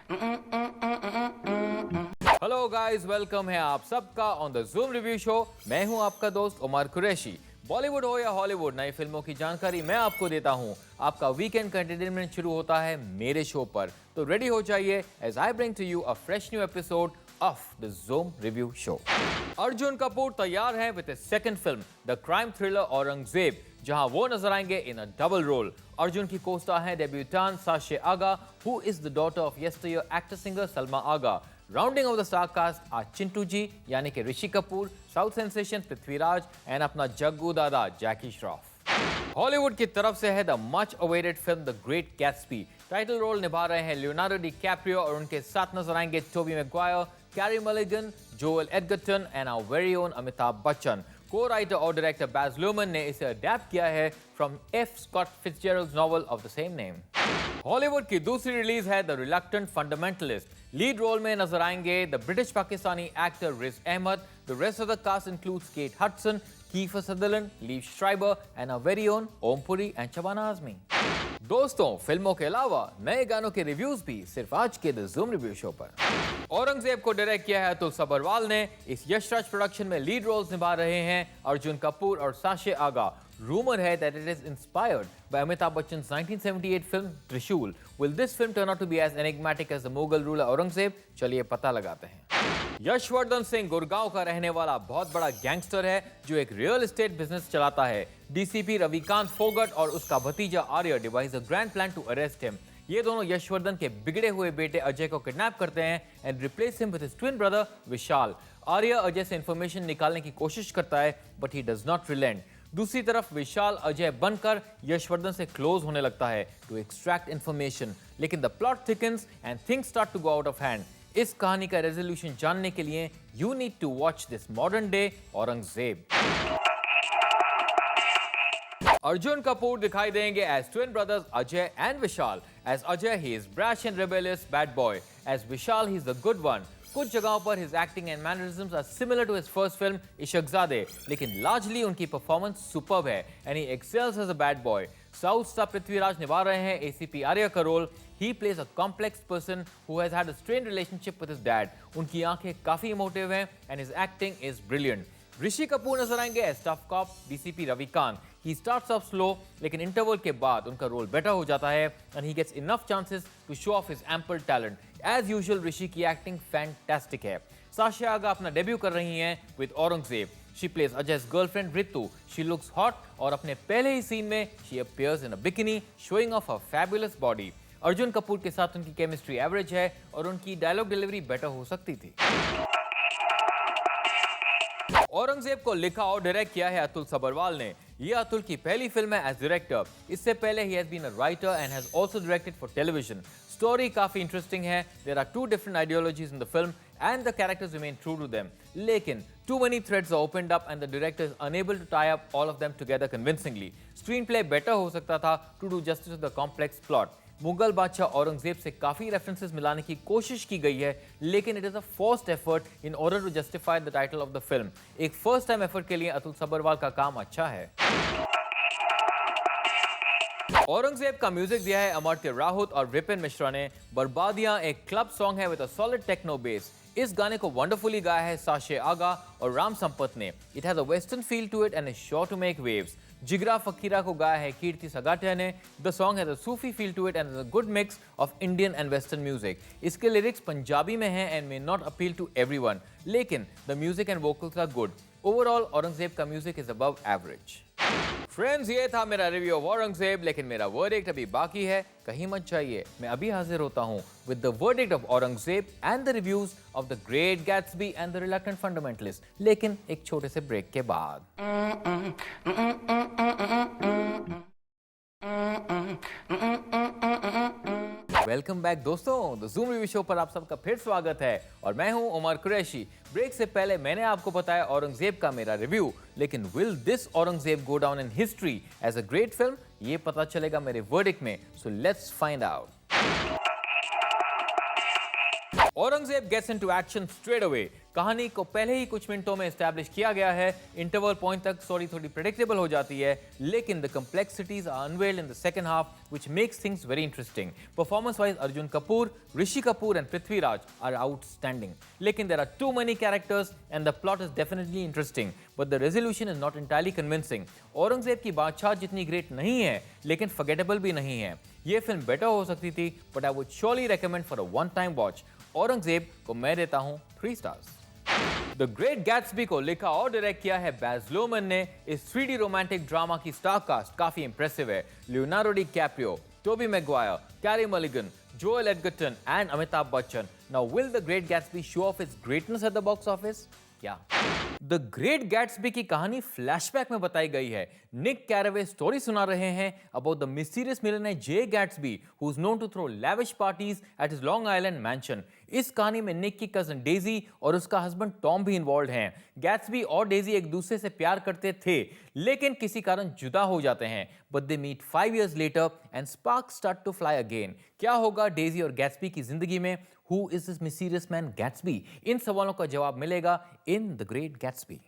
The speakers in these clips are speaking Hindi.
हेलो गाइस, वेलकम है आप सबका on the zoom review show. मैं हूं आपका दोस्त उमर कुरैशी। बॉलीवुड हो या हॉलीवुड, नई फिल्मों की जानकारी मैं आपको देता हूं। आपका वीकेंड का एंटरटेनमेंट शुरू होता है मेरे शो पर, तो रेडी हो जाइए as I bring to you a fresh new episode of the zoom review show. Arjun Kapoor तैयार है with his second film the crime thriller Aurangzeb, जहां वो नजर आएंगे in a double role. Arjun की कोस्टा है debutante Sasha Agha, who is the daughter of yesteryear actor singer Salma Agha. Rounding off the star cast are Chintu ji यानी कि Rishi Kapoor, south sensation Prithviraj and अपना जग्गू दादा जैकी श्रॉफ। हॉलीवुड की तरफ से है the much awaited film the great Gatsby. Title role निभा रहे हैं लियोनार्डो डी कैप्रियो और उनके साथ नजर आएंगे Tobey Maguire, Carey Mulligan, Joel Edgerton and our very own Amitabh Bachchan. Co-writer और डायरेक्टर बैज लुहमैन ने इसे अडैप्ट किया है from F Scott Fitzgerald novel of the same name. Hollywood की दूसरी रिलीज है the reluctant fundamentalist. Lead role में नजर आएंगे the British Pakistani actor Riz Ahmed. The rest of the cast includes Kate Hudson, Kiefer Sutherland, Liev Schreiber and our very own Om Puri and Shabana Azmi. दोस्तों, फिल्मों के अलावा नए गानों के रिव्यूज भी सिर्फ आज के द जूम रिव्यू शो पर। औरंगजेब को डायरेक्ट किया है अतुल सबरवाल ने। इस यशराज प्रोडक्शन में लीड रोल्स निभा रहे हैं अर्जुन कपूर और साशे आगा। रूमर है that it is inspired by Amitabh Bachchan's 1978 film Trishul. Will this film turn out to be as enigmatic as the Mughal ruler Aurangzeb? चलिए पता लगाते हैं। यशवर्धन सिंह गुड़गांव का रहने वाला बहुत बड़ा गैंगस्टर है जो एक रियल एस्टेट बिजनेस चलाता है। डीसीपी रविकांत फोगट और उसका भतीजा Arya devise a grand plan to arrest him. ये दोनों यशवर्धन के बिगड़े हुए बेटे अजय को किडनैप करते हैं and replace him with his twin brother Vishal. Arya Ajay से इंफॉर्मेशन निकालने की कोशिश करता है but he does not relent. दूसरी तरफ विशाल अजय बनकर यशवर्धन से क्लोज होने लगता है टू एक्सट्रैक्ट इंफॉर्मेशन, लेकिन the plot thickens and things start to go out of hand. इस कहानी का रेजोल्यूशन जानने के लिए you need to watch this modern day Aurangzeb. Arjun Kapoor दिखाई देंगे as twin brothers Ajay and Vishal. As Ajay he is brash and rebellious bad boy, as Vishal he is the good one. कुछ जगहों पर his acting and mannerisms are similar to his first film Ishaqzaade, लेकिन लार्जली उनकी परफॉर्मेंस सुपर्ब है and he excels as a bad boy. South star Prithviraj निभा रहे हैं एसीपी आर्य का role. He plays a complex person who has had a strained relationship with his dad. उनकी आंखें काफी इमोटिव हैं and his acting is brilliant. Rishi Kapoor नजर आएंगे as tough cop DCP Ravikant. He starts off slow, लेकिन इंटरवल के बाद उनका रोल बेटर हो जाता है and he gets enough chances to show off his ample talent. As usual, ऋषि की एक्टिंग फैंटास्टिक है। साशे आगा अपना डेब्यू कर रही हैं with Aurangzeb. She plays Ajay's girlfriend Ritu. She looks hot और अपने पहले ही सीन में she appears in a bikini, showing off her fabulous body. Arjun Kapoor के साथ उनकी केमिस्ट्री एवरेज है और उनकी डायलॉग डिलीवरी बेटर हो सकती थी। औरंगजेब को लिखा और डायरेक्ट किया है अतुल सबरवाल ने। यह अतुल की पहली फिल्म है एज डायरेक्टर। इससे पहले he has been a writer and has also directed for television. Story काफी इंटरेस्टिंग है। There are two different ideologies in the film and the characters remain true to them, लेकिन too many threads are opened up and the director is unable to tie up all of them together convincingly. Screenplay better हो सकता था to do justice to the complex plot. Mughal बादशाह औरंगजेब से काफी रेफरेंसेस मिलाने की कोशिश की गई है, लेकिन it is a first effort in order to justify the title of the film. एक फर्स्ट टाइम एफर्ट के लिए अतुल सबरवाल का काम अच्छा है। औरंगजेब का म्यूजिक दिया है अमर्त्य राउत और विपिन मिश्रा ने। बर्बादियां एक क्लब सॉन्ग है with a solid techno base. इस गाने को वंडरफुली गाया है साशे आगा और राम संपत ने। It has a western feel to it and is sure to make waves. Jigra Fakira को गाया है कीर्ति सगाटिया ने। The song has a Sufi feel to it and is a good mix of Indian and western music. इसके लिरिक्स पंजाबी में हैं and may not appeal to everyone, लेकिन the music and vocals are good. Overall Aurangzeb का music is above average. Friends, ये था मेरा रिव्यू ऑफ औरंगजेब, लेकिन मेरा वर्डिक्ट अभी बाकी है। कहीं मत जाइए, मैं अभी हाजिर होता हूं with the verdict of Aurangzeb and the reviews of the great Gatsby and the reluctant fundamentalist, लेकिन एक छोटे से ब्रेक के बाद। वेलकम बैक दोस्तों, द जूम रिव्यू शो पर आप सबका फिर स्वागत है और मैं हूं उमर कुरैशी। ब्रेक से पहले मैंने आपको बताया औरंगजेब का मेरा रिव्यू, लेकिन will this Aurangzeb go down in history as a great film? ये पता चलेगा मेरे वर्डिक्ट में, so let's find out. Aurangzeb gets into action straight away. कहानी को पहले ही कुछ मिनटों में एस्टैब्लिश किया गया है। इंटरवल पॉइंट तक स्टोरी थोड़ी प्रेडिक्टेबल हो जाती है, लेकिन the complexities are unveiled in the second half which makes things very interesting. Performance wise Arjun Kapoor, Rishi Kapoor and Prithviraj are outstanding, लेकिन there are too many characters and the plot is definitely interesting but the resolution is not entirely convincing. Aurangzeb की बादशाह जितनी ग्रेट नहीं है, लेकिन फॉरगेटेबल भी नहीं है। ये फिल्म बेटर हो सकती थी, but I would surely recommend for a one time watch. Aurangzeb को मैं देता हूं 3 स्टार्स। द ग्रेट गैट्सबी को लिखा और डायरेक्ट किया है बैज लुह्मान ने। इस 3D रोमांटिक ड्रामा की स्टार कास्ट काफी इंप्रेसिव है। Leonardo DiCaprio, Tobey Maguire, Carey Mulligan, Joel Edgerton and Amitabh Bachchan. Now will the great Gatsby show off its greatness at the box office? क्या द ग्रेट गैट्सबी की कहानी फ्लैशबैक में बताई गई है। निक कैरावे स्टोरी सुना रहे हैं about the mysterious millionaire Jay Gatsby who is known to throw lavish parties at his Long Island mansion. इस कहानी में निक की कजन डेजी और उसका हस्बैंड टॉम भी इन्वॉल्व हैं। गैट्सबी और डेजी एक दूसरे से प्यार करते थे, लेकिन किसी कारण जुदा हो जाते हैं। But they meet 5 years later and sparks start to fly again। क्या होगा डेजी और गैट्सबी की जिंदगी में? Who is this mysterious man Gatsby? इन सवालों का जवाब मिलेगा in the great Gatsby.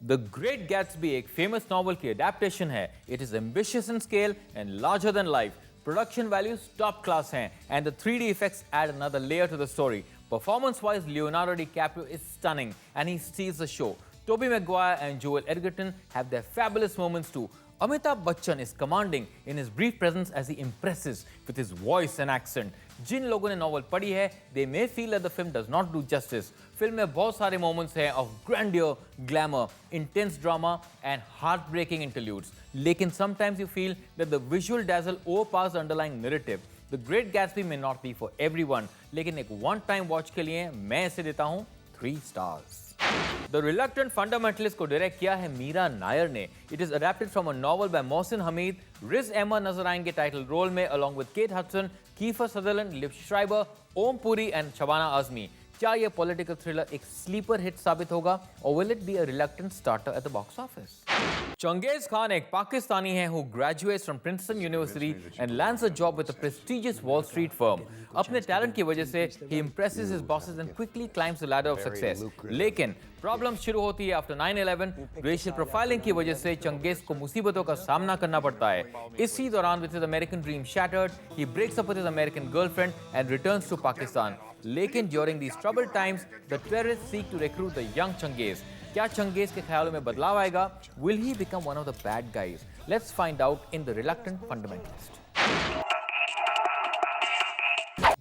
The great Gatsby एक फेमस नॉवल की अडेप्टेशन है। It is ambitious in scale and larger than life. Production values top class हैं and the 3D effects add another layer to the story. Performance wise, Leonardo DiCaprio is stunning and he steals the show. Tobey Maguire and Joel Edgerton have their fabulous moments too. Amitabh Bachchan is commanding in his brief presence as he impresses with his voice and accent. जिन लोगों ने नॉवल पढ़ी है, they may feel that the film does not do justice. Film में बहुत सारे moments हैं of grandeur, glamour, intense drama and heartbreaking interludes. लेकिन sometimes you feel that the visual dazzle overpowers the underlying narrative. The Great Gatsby may not be for everyone, लेकिन एक one time watch के लिए मैं इसे देता हूँ 3 stars. द रिलक्टेंट फंडामेंटलिस्ट को डायरेक्ट किया है मीरा नायर ने। It is adapted from a novel by Mohsin Hamid. Riz Ahmed नजर आएंगे टाइटल रोल में along with Kate Hudson, Kiefer Sutherland, Liev Schreiber, Om Puri and Shabana Azmi. क्या यह पॉलिटिकल थ्रिलर एक स्लीपर हिट साबित होगा और will it be a reluctant starter at the box office? Changez Khan एक पाकिस्तानी है who graduates from Princeton University and lands a job with a prestigious Wall Street firm. अपने टैलेंट की वजह से he impresses his bosses and quickly climbs the ladder of success. लेकिन प्रॉब्लम शुरू होती है आफ्टर 9/11। रेशियल प्रोफाइलिंग की वजह से चंगेज को मुसीबतों का सामना करना पड़ता है। इसी दौरान with his American dream shattered, he breaks up with his American girlfriend and returns to Pakistan. लेकिन during these troubled times, the terrorists seek to recruit the young Changez. क्या चंगेज के ख्यालों में बदलाव आएगा? Will he become one of the bad guys? Let's find out in The Reluctant Fundamentalist.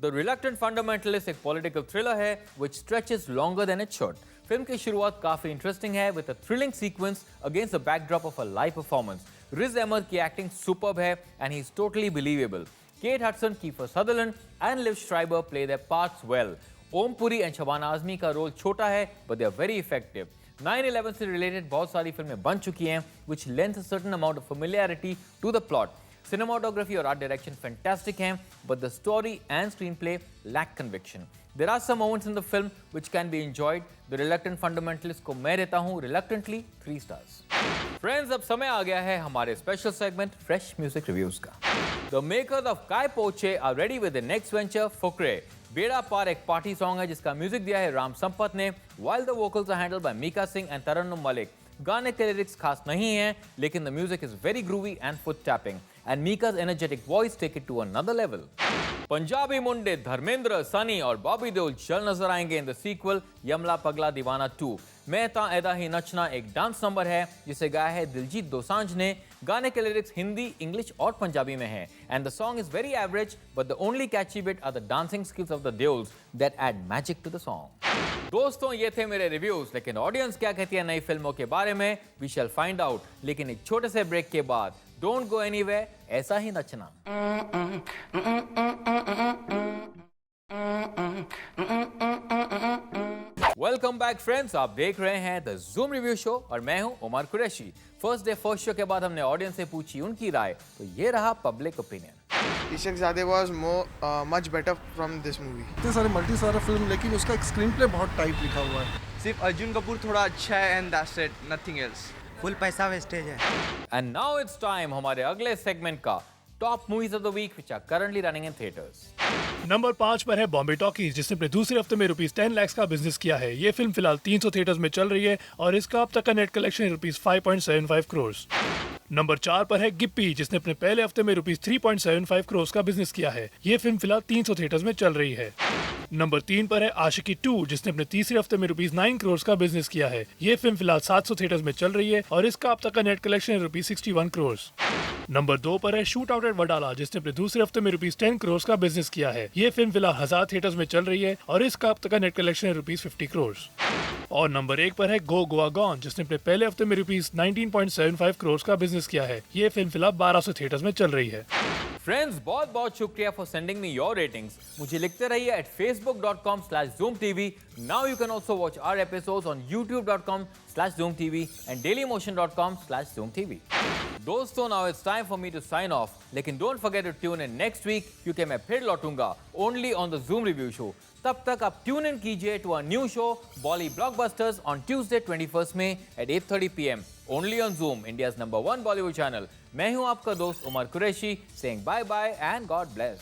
The Reluctant Fundamentalist एक पॉलिटिकल थ्रिलर है which stretches longer than it should. Film की शुरुआत काफी इंटरेस्टिंग है with a thrilling sequence against the backdrop of a live performance. Riz Ahmed की एक्टिंग सुपर्ब है and he is totally believable. Kate Hudson, Kiefer Sutherland and Liv Schreiber play their parts well. Om Puri and Shabana Azmi का रोल छोटा है but they are very effective. 9/11 से रिलेटेड बहुत सारी फिल्में बन चुकी हैं which lends a certain amount of familiarity to the plot. Cinematography और art direction fantastic हैं, but the story and screenplay lack conviction. There are some moments in the film which can be enjoyed. The Reluctant Fundamentalist को मैं देता हूँ reluctantly 3 stars. Friends, अब समय आ गया है हमारे special segment Fresh Music Reviews का. The makers of Kai Poche are ready with the next venture, Fukre. बेड़ा पार एक पार्टी सॉन्ग है जिसका म्यूजिक दिया है राम संपत ने, while the vocals are handled by Mika Singh and Tarannum Malik. गाने के लिरिक्स खास नहीं हैं, लेकिन the music is very groovy and foot tapping, and Mika's energetic voice take it to another level. Punjabi मुंडे धर्मेंद्र, सनी और बॉबी देओल जल्द नजर आएंगे इन द सीक्वल यमला पगला दीवाना 2. मैं ता ऐदा ही नचना एक डांस नंबर है जिसे गाया है दिलजीत दोसांझ ने. गाने के लिरिक्स हिंदी, इंग्लिश और पंजाबी में हैं, and the song is very average but the only catchy bit are the dancing skills of the Deols that add magic to the song. दोस्तों, ये थे मेरे रिव्यूज, लेकिन ऑडियंस क्या कहती है नई फिल्मों के बारे में? वी शैल फाइंड आउट, लेकिन एक छोटे से ब्रेक के बाद. डोंट गो एनीवेयर, ऐसा ही नचना. वेलकम बैक फ्रेंड्स, आप देख रहे हैं द ज़ूम रिव्यू शो और मैं हूं Umar Qureshi. First day first show के बाद हमने ऑडियंस से पूछी उनकी राय, तो ये रहा public opinion. Ishaqzaade was much better from this movie. इतने सारे मल्टी स्टारर फिल्म, लेकिन उसका एक स्क्रीन प्ले बहुत टाइट लिखा हुआ है. सिर्फ अर्जुन कपूर थोड़ा अच्छा है and that's it, nothing else. Full पैसा वेस्टेज है. एंड नाउ इट्स टाइम हमारे अगले सेगमेंट का, top movies of the week which are currently running in theaters. Number 5 पर है बॉम्बे टॉकीज, जिसने अपने दूसरे हफ्ते में ₹10 लाख का बिजनेस किया है। ये फिल्म फिलहाल 300 थिएटर्स में चल रही है और इसका अब तक का नेट कलेक्शन ₹5.75 करोड़। नंबर 4 पर है गिप्पी, जिसने अपने पहले हफ्ते में ₹3.75 करोड़ का बिजनेस किया है। ये फिल्म फिलहाल 300 थिएटर्स में चल रही है। नंबर 3 पर है आशिकी 2, जिसने अपने तीसरे हफ्ते में ₹9 करोड़ का बिजनेस किया है। ये फिल्म फिलहाल 700 थिएटर्स में चल रही है और इसका अब तक का नेट कलेक्शन है ₹61 करोड़। नंबर 2 पर है शूट आउट एट वडाला, जिसने अपने दूसरे हफ्ते में ₹10 करोड़ का बिजनेस किया है। ये फिल्म फिलहाल 1000 थिएटर्स में चल रही है और इसका अब तक का नेट कलेक्शन है ₹50 करोड़। और नंबर 1 पर है गो गोवा गॉन, जिसने अपने पहले हफ्ते में ₹19.75 करोड़ का बिजनेस किया है। ये फिल्म फिलहाल 1200 थिएटर्स में चल रही है। फ्रेंड्स, बहुत बहुत शुक्रिया for sending me your ratings. मुझे लिखते रहिए at facebook.com/zoomtv. Now you can also watch our episodes on youtube.com/zoomtv and dailymotion.com/zoomtv. दोस्तों, now it's time for me to sign off. लेकिन don't forget to tune in next week क्योंकि मैं फिर लौटूंगा only on the Zoom Review Show. तब तक आप ट्यून इन कीजिए to a new show Bolly Blockbusters on Tuesday 21st May at 8:30 PM only on Zoom, India's #1 Bollywood channel. मैं हूं आपका दोस्त Umar Qureshi saying bye bye and God bless.